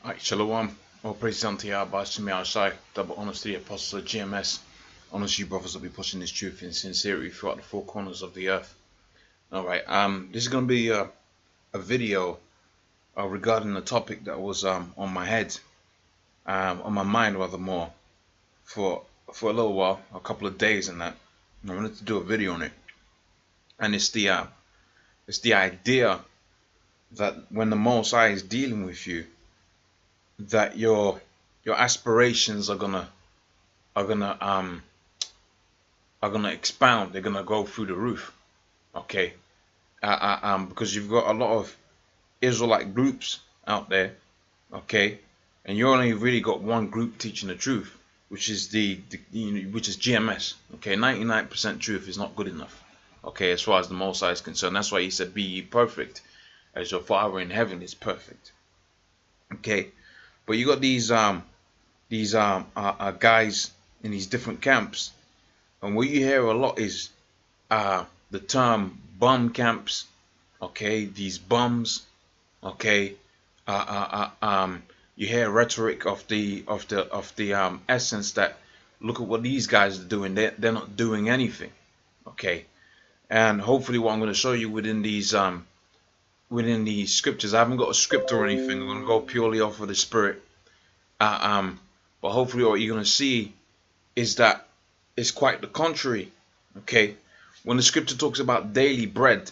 Alright, Shalom. All praise unto Yahweh, Shemi Shai, double honors to the apostles of GMS. Honors you brothers will be pushing this truth in sincerity throughout the four corners of the earth. Alright, this is gonna be a video regarding the topic that was on my head, on my mind rather more, for a little while, a couple of days and that. And I wanted to do a video on it. And it's the idea that when the Most High is dealing with you, that your aspirations are gonna expound. They're gonna go through the roof. Okay, because you've got a lot of Israelite groups out there. Okay, and you only really got one group teaching the truth, which is which is GMS. Okay, 99% truth is not good enough. Okay, as far as the Most High is concerned, that's why He said, "Be ye perfect, as your Father in heaven is perfect." Okay. But you got these guys in these different camps, and what you hear a lot is the term bum camps. Okay, these bums. Okay, you hear rhetoric of the essence that look at what these guys are doing. They're not doing anything. Okay, and hopefully what I'm going to show you within these scriptures. I haven't got a script or anything. I'm going to go purely off of the Spirit. But hopefully what you're going to see is that it's quite the contrary. Okay, when the scripture talks about daily bread,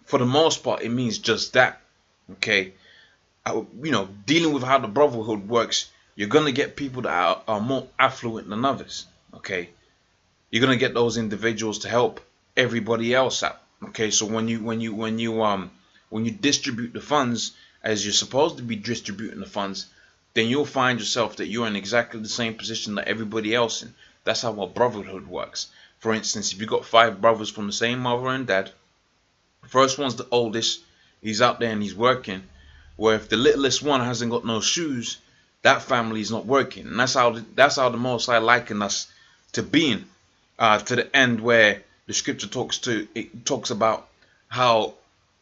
for the most part it means just that. Okay, dealing with how the brotherhood works, you're going to get people that are more affluent than others. Okay, you're going to get those individuals to help everybody else out. Okay, so when you distribute the funds as you're supposed to be distributing the funds, then you'll find yourself that you're in exactly the same position that everybody else in. That's how a brotherhood works. For instance, if you've got 5 brothers from the same mother and dad, the first one's the oldest, he's out there and he's working, where if the littlest one hasn't got no shoes, that family is not working. And that's how the Most High likened us to being, to the end where the scripture talks about how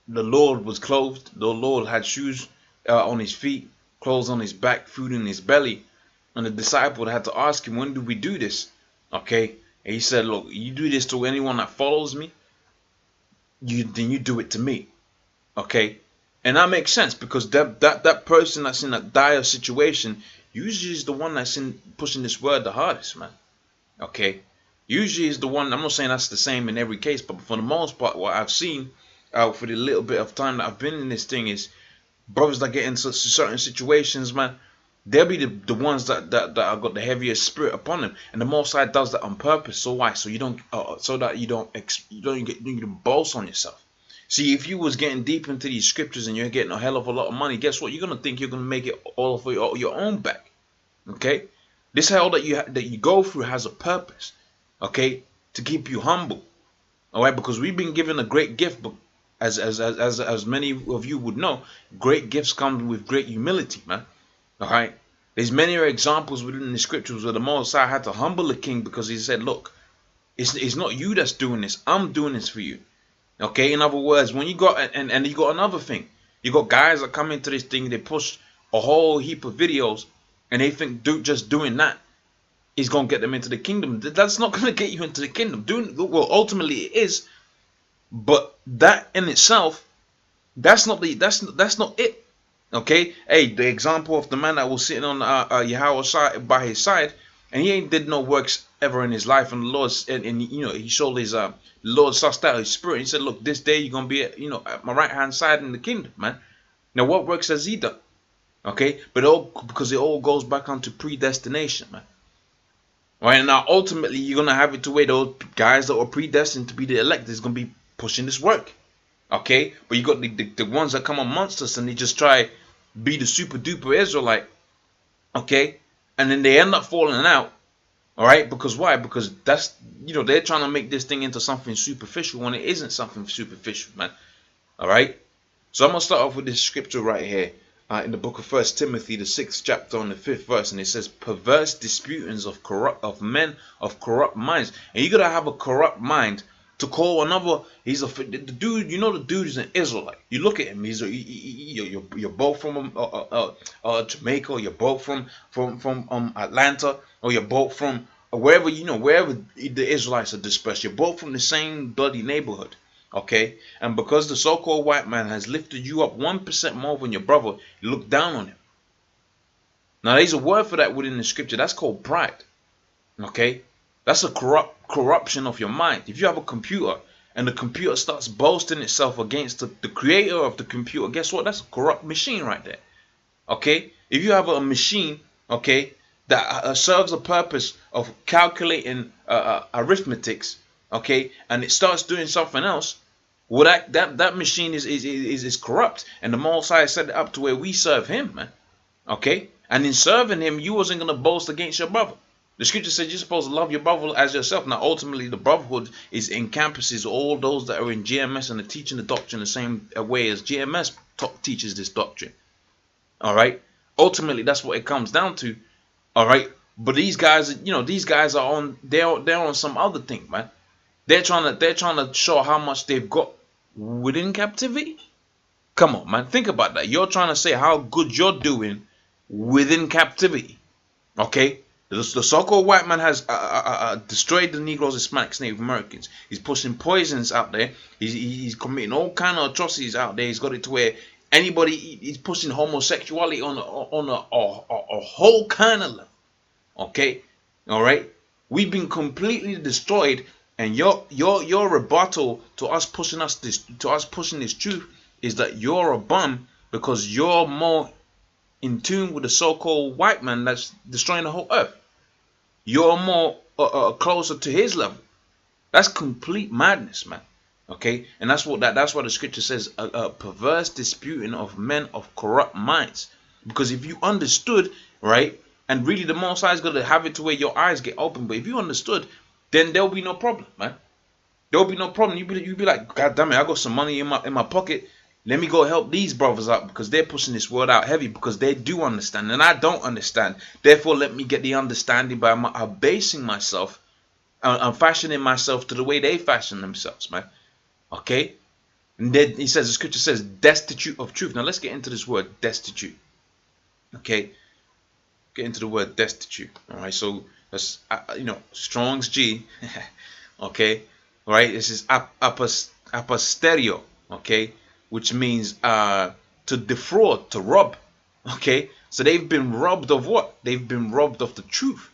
the Lord was clothed, the Lord had shoes on his feet, clothes on his back, food in his belly, and the disciple had to ask him, when do we do this? Okay, and he said, look, you do this to anyone that follows me, then you do it to me. Okay, and that makes sense, because that person that's in a dire situation usually is the one that's pushing this word the hardest, man. Okay, usually is the one. I'm not saying that's the same in every case, but for the most part, what I've seen for the little bit of time that I've been in this thing is brothers that get into certain situations, man, they'll be the ones that have got the heaviest spirit upon them, and the Most High does that on purpose. So why? So you don't, so that you don't boast on yourself. See, if you was getting deep into these scriptures and you're getting a hell of a lot of money, guess what? You're gonna think you're gonna make it all for your own back. Okay, this hell that you go through has a purpose. Okay, to keep you humble. All right, because we've been given a great gift, but as many of you would know, great gifts come with great humility, man. All right, there's many examples within the scriptures where the Most High had to humble the king because he said, look, it's not you that's doing this, I'm doing this for you. Okay, in other words, when you got and you got another thing, you got guys that come into this thing, they push a whole heap of videos, and they think just doing that is gonna get them into the kingdom. That's not gonna get you into the kingdom. Well, ultimately it is, but that in itself, that's not it. Okay, hey, the example of the man that was sitting on Yahweh's side, by his side, and he ain't did no works ever in his life, and the Lord, and he showed his the Lord sussed out his spirit. He said, look, this day you're gonna be at my right hand side in the kingdom, man. Now what works has he done? Okay, but because it all goes back onto predestination, man. All right, now ultimately you're gonna have it to where those guys that are predestined to be the elect is gonna be pushing this work. Okay, but you got the ones that come amongst us and they just try be the super duper Israelite. Okay, and then they end up falling out. All right, because why? Because that's they're trying to make this thing into something superficial when it isn't something superficial, man. All right, so I'm gonna start off with this scripture right here in the book of 1 Timothy, the 6th chapter, and the 5th verse, and it says, "Perverse disputings of men of corrupt minds," and you gotta have a corrupt mind To call another, the dude. You know the dude is an Israelite. You look at him. You're both from Jamaica. Or you're both from Atlanta, or you're both from wherever wherever the Israelites are dispersed. You're both from the same bloody neighborhood. Okay, and because the so-called white man has lifted you up 1% more than your brother, you look down on him. Now there's a word for that within the scripture. That's called pride. Okay, that's a corruption of your mind. If you have a computer and the computer starts boasting itself against the creator of the computer, guess what? That's a corrupt machine right there. Okay, if you have a machine, okay, that serves a purpose of calculating arithmetics, okay, and it starts doing something else, well, that machine is corrupt, and the Most High set it up to where we serve Him, man. Okay, and in serving Him, you wasn't gonna boast against your brother. The scripture says you're supposed to love your brother as yourself. Now, ultimately, the brotherhood encompasses all those that are in GMS and are teaching the doctrine the same way as GMS teaches this doctrine. All right. Ultimately, that's what it comes down to. All right. But these guys, these guys are on. They're on some other thing, man. They're trying to show how much they've got within captivity. Come on, man. Think about that. You're trying to say how good you're doing within captivity. Okay. The so-called white man has destroyed the Negroes, Hispanics, Native Americans. He's pushing poisons out there. He's committing all kind of atrocities out there. He's got it to where anybody, he's pushing homosexuality on a whole kind of level. Okay, all right. We've been completely destroyed, and your rebuttal to us pushing this truth is that you're a bum because you're more in tune with the so-called white man that's destroying the whole earth. You're more closer to his level. That's complete madness, man. Okay, and that's what the scripture says: a perverse disputing of men of corrupt minds. Because if you understood, right, and really the Most High is gonna have it to where your eyes get open. But if you understood, then there'll be no problem, man. There'll be no problem. You'll be like, God damn it, I got some money in my pocket. Let me go help these brothers out because they're pushing this word out heavy because they do understand and I don't understand. Therefore, let me get the understanding by basing myself and fashioning myself to the way they fashion themselves, man. Okay? And then he says, the scripture says, destitute of truth. Now, let's get into this word, destitute. Okay? Get into the word destitute. All right? So, that's, Strong's G. Okay? All right? This is apostereo. Okay? Which means to defraud, to rob. Okay, so they've been robbed of what? They've been robbed of the truth.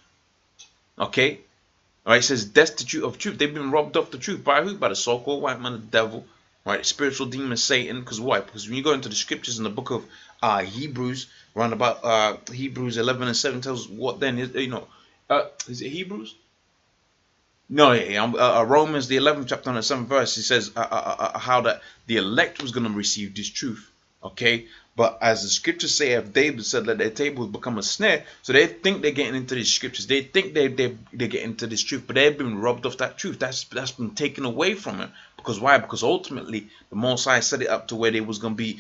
Okay, all right. It says destitute of truth. They've been robbed of the truth by who? By the so-called white man, the devil, right? Spiritual demon, Satan. Because why? Because when you go into the scriptures in the book of Hebrews, around about Hebrews 11 and 7 tells us what then is is it Hebrews? No, Romans the 11th chapter and the 7th verse. It says how that the elect was going to receive this truth. Okay, but as the scriptures say, if David said, let their tables become a snare. So they think they're getting into these scriptures. They think they get into this truth, but they've been robbed of that truth. That's been taken away from them. Because why? Because ultimately the Most High set it up to where there was going to be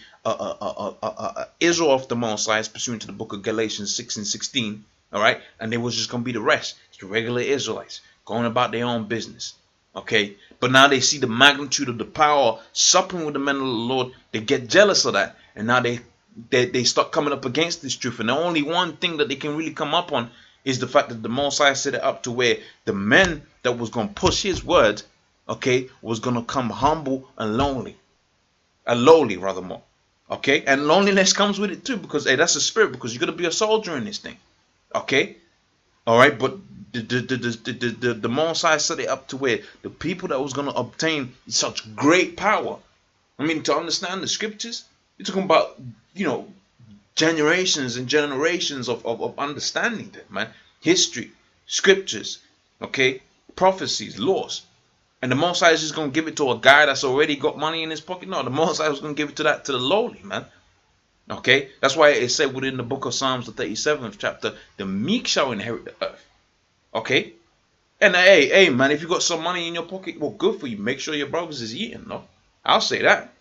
Israel of the Most High, pursuant to the book of Galatians 6 and 16. All right, and there was just going to be the rest. It's the regular Israelites going about their own business. Okay, but now they see the magnitude of the power supping with the men of the Lord. They get jealous of that, and now they start coming up against this truth. And the only one thing that they can really come up on is the fact that the Most High set it up to where the men that was going to push His word, okay, was going to come humble and lowly rather more. Okay, and loneliness comes with it too, because hey, that's a spirit. Because you're gonna be a soldier in this thing. Okay, all right, but the Most High set it up to where the people that was going to obtain such great power. I mean, to understand the scriptures, you're talking about, generations and generations of understanding them, man. History, scriptures, okay, prophecies, laws. And the Most High is just going to give it to a guy that's already got money in his pocket. No, the Most High was going to give it to the lowly, man. Okay, that's why it said within the book of Psalms, the 37th chapter, the meek shall inherit the earth. Okay, and hey, man, if you got some money in your pocket, well, good for you. Make sure your brothers is eating. No, I'll say that.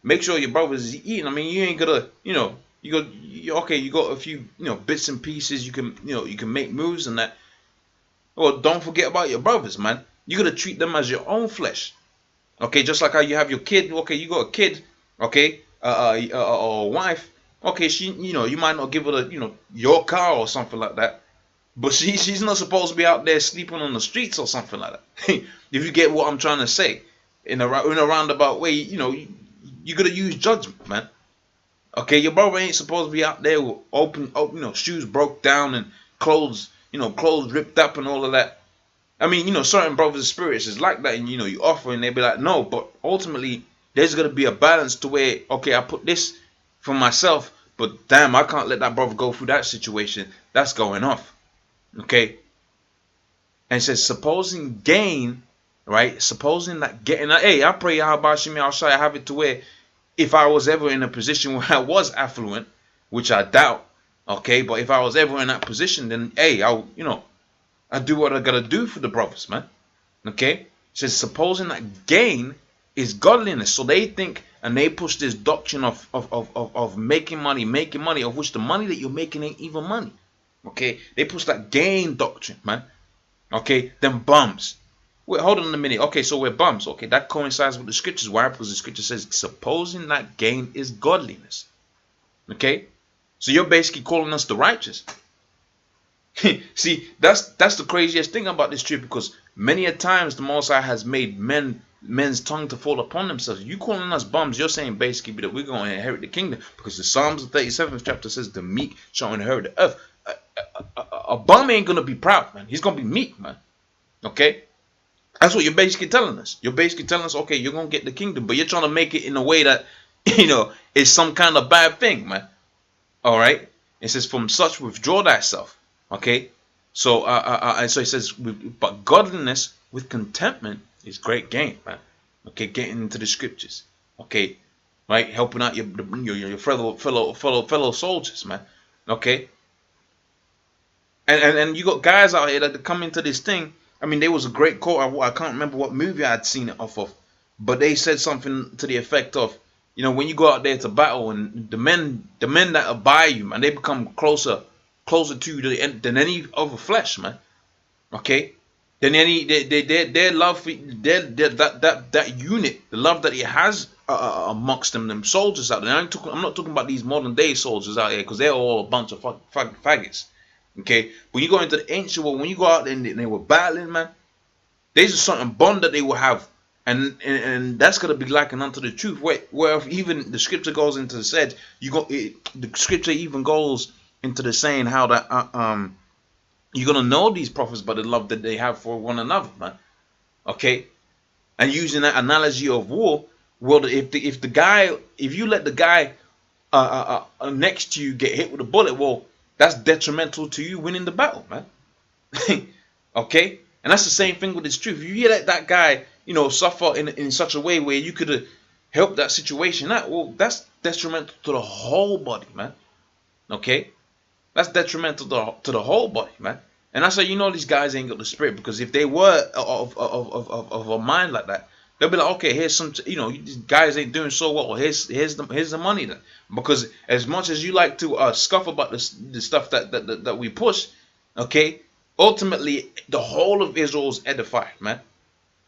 Make sure your brothers is eating. I mean, you ain't gonna, you got a few, bits and pieces. You can make moves and that. Well, don't forget about your brothers, man. You gotta treat them as your own flesh. Okay, just like how you have your kid. Okay, you got a kid. Okay, or a wife. Okay, she, you might not give her the, your car or something like that. But she's not supposed to be out there sleeping on the streets or something like that. If you get what I'm trying to say, in a roundabout way, you gotta use judgment, man. Okay, your brother ain't supposed to be out there with open, shoes broke down and clothes, clothes ripped up and all of that. I mean, certain brothers and spirits is like that, and you offer, and they be like, no, but ultimately there's gonna be a balance to where, okay, I put this for myself, but damn, I can't let that brother go through that situation. That's going off. Okay, and it says, supposing gain, right? Supposing that getting, hey, I pray Yahabashim Al-Shai, I have it to where if I was ever in a position where I was affluent, which I doubt, okay, but if I was ever in that position, then hey, I do what I gotta do for the brothers, man. Okay, it says supposing that gain is godliness, so they think and they push this doctrine of making money, of which the money that you're making ain't even money. Okay, they push that gain doctrine, man. Okay, them bums. Wait, hold on a minute. Okay, so we're bums. Okay, that coincides with the scriptures. Why? Because the scripture says, supposing that gain is godliness. Okay, so you're basically calling us the righteous. See, that's the craziest thing about this truth, because many a times the Most High has made men's tongue to fall upon themselves. You calling us bums, you're saying basically that we're going to inherit the kingdom, because the Psalms 37th chapter says the meek shall inherit the earth. A bum ain't gonna be proud, man. He's gonna be meek, man. Okay, that's what you're basically telling us. You're basically telling us, okay, you're gonna get the kingdom, but you're trying to make it in a way that is some kind of bad thing, man. All right. It says, from such withdraw thyself. Okay. So and so it says, but godliness with contentment is great gain, man. Okay, getting into the scriptures. Okay, right, helping out your fellow soldiers, man. Okay. And you got guys out here that come into this thing. I mean, there was a great quote. I can't remember what movie I had seen it off of, but they said something to the effect of, when you go out there to battle, and the men that are by you, man, they become closer to you than any other flesh, man. Okay, than any their love for that unit, the love that he has amongst them soldiers out there. I'm not talking about these modern day soldiers out here, because they're all a bunch of faggots. Okay, when you go into the ancient world, when you go out there and they were battling, man, there's a certain bond that they will have, and that's gonna be likened unto the truth. Where even the scripture goes into the the scripture even goes into the saying how that you're gonna know these prophets by the love that they have for one another, man. Okay, and using that analogy of war, well, if you let the guy next to you get hit with a bullet, well, that's detrimental to you winning the battle, man. Okay, and that's the same thing with this truth. If you let that guy, suffer in such a way where you could have helped that situation out, well, that's detrimental to the whole body, man. Okay, that's detrimental to the whole body, man. And that's how these guys ain't got the spirit, because if they were of a mind like that, they'll be like, okay, here's some, these guys ain't doing so well. Here's the money then. Because as much as you like to scoff about the stuff that we push, okay, ultimately the whole of Israel is edified, man.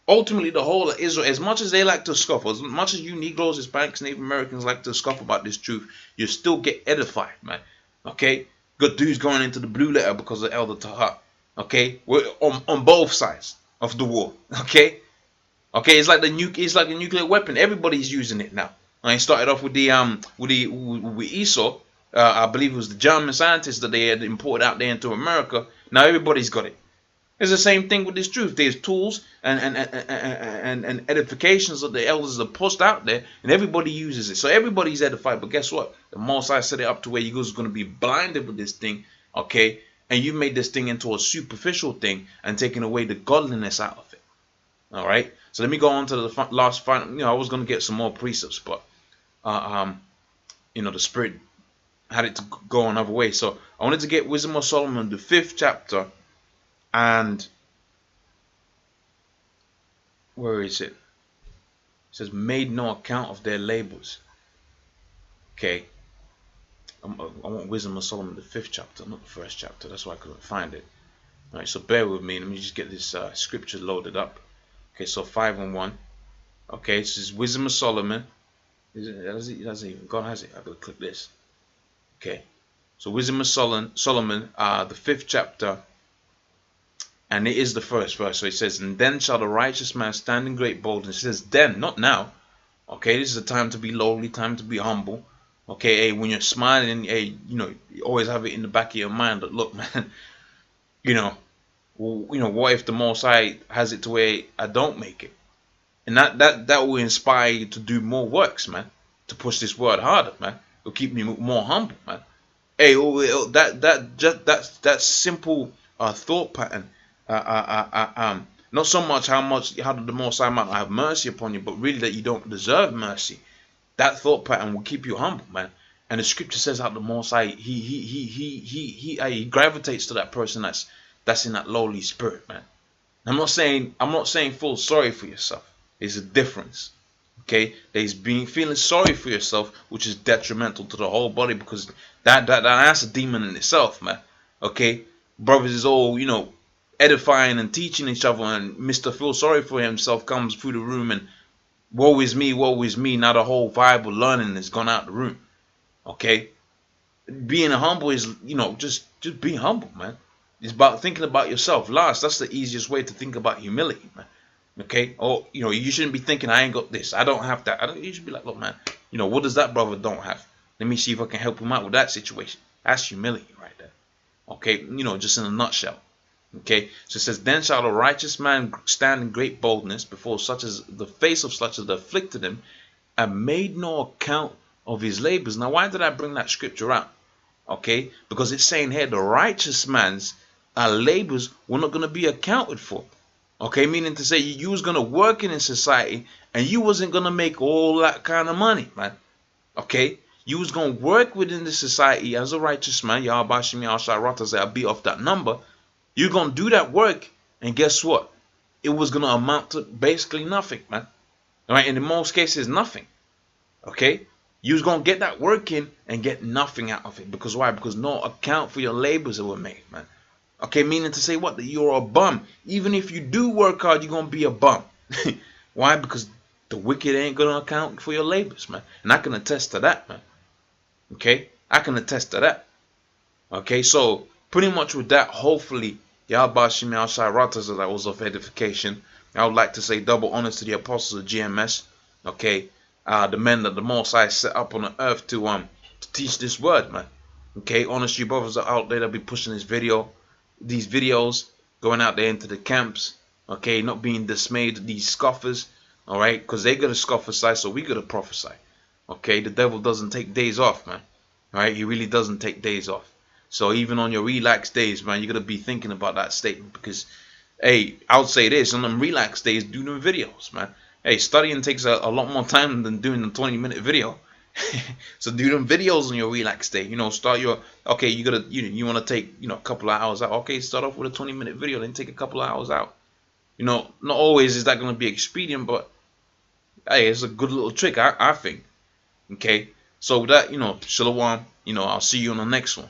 Ultimately, the whole of Israel, as much as they like to scoff, as much as you Negroes, Hispanics, Native Americans like to scoff about this truth, you still get edified, man. Okay, good dudes going into the blue letter because of Elder Tahat. Okay, we're on both sides of the war. Okay. Okay, it's like the nuclear weapon. Everybody's using it now. I started off with with Esau. I believe it was the German scientists that they had imported out there into America. Now everybody's got it. It's the same thing with this truth. There's tools and edifications that the elders have pushed out there, and everybody uses it. So everybody's edified. But guess what? The Most High set it up to where you guys are going to be blinded with this thing. Okay, and you made this thing into a superficial thing and taking away the godliness out of it. All right. So let me go on to the last final. I was going to get some more precepts, but the Spirit had it to go another way. So I wanted to get Wisdom of Solomon, the 5th chapter, and where is it? It says, "Made no account of their labors." Okay. I want Wisdom of Solomon, the 5th chapter, not the 1st chapter. That's why I couldn't find it. All right. So bear with me. Let me just get this scripture loaded up. Okay, so 5 and 1. Okay, this is Wisdom of Solomon. Does it even? God has it. I gotta click this. Okay, so Wisdom of Solomon, the 5th chapter, and it is the first verse. So it says, "And then shall the righteous man stand in great boldness." It says, "Then," not now. Okay, this is a time to be lowly, time to be humble. Okay, hey, when you're smiling, hey, you always have it in the back of your mind that, look, man, you know, what if the Most High has it to where I don't make it? And that will inspire you to do more works, man. To push this word harder, man. It'll keep me more humble, man. Hey, that simple thought pattern. Not so much how did the Most High might have mercy upon you, but really that you don't deserve mercy. That thought pattern will keep you humble, man. And the scripture says how the Most High he gravitates to that person that's in that lowly spirit, man. I'm not saying feel sorry for yourself. There's a difference. Okay, there's feeling sorry for yourself, which is detrimental to the whole body, because that's a demon in itself, man. Okay, brothers is all edifying and teaching each other, and Mr. Feel sorry for himself comes through the room and woe is me, woe is me. Now the whole Bible learning has gone out the room. Okay, being humble is just being humble, man. It's about thinking about yourself last. That's the easiest way to think about humility, man. Okay, or you shouldn't be thinking I ain't got this, I don't have that. You should be like, look, man, what does that brother don't have? Let me see if I can help him out with that situation. That's humility right there. Okay, just in a nutshell. Okay, so it says, "Then shall the righteous man stand in great boldness before such as the face of such as afflicted him, and made no account of his labors." Now, why did I bring that scripture out? Okay, because it's saying here the righteous man's labors were not going to be accounted for. Okay, meaning to say you was going to work in society and you wasn't going to make all that kind of money, man. Okay, you was going to work within the society as a righteous man. Yahweh Shem Yahshua Rata say I beat off that number. You're going to do that work, and guess what? It was going to amount to basically nothing, man. All right, and in most cases, nothing. Okay, you was going to get that work in and get nothing out of it. Because why? Because no account for your labors that were made, man. Okay, meaning to say what? That you're a bum. Even if you do work hard, you're going to be a bum. Why? Because the wicked ain't going to account for your labors, man. And I can attest to that, man. Okay, I can attest to that. Okay, so pretty much with that, hopefully, Yahweh Shem Yahshua Ratas, that was of edification. I would like to say double honors to the apostles of GMS. Okay, the men that the Most High set up on the earth to teach this word, man. Okay, honest, you brothers are out there that be pushing these videos, going out there into the camps. Okay, not being dismayed at these scoffers. All right, because they gotta scoffesy, so we gotta prophesy. Okay, the devil doesn't take days off, man. All right, he really doesn't take days off. So even on your relaxed days, man, you gotta be thinking about that statement, because, hey, I would say this: on them relaxed days, do them videos, man. Hey, studying takes a lot more time than doing a 20-minute video. So do them videos on your relaxed day. Start your you want to take a couple of hours out. Okay, start off with a 20-minute video, then take a couple of hours out. Not always is that going to be expedient, but hey, it's a good little trick, I think. Okay, so with that, shalom. I'll see you on the next one.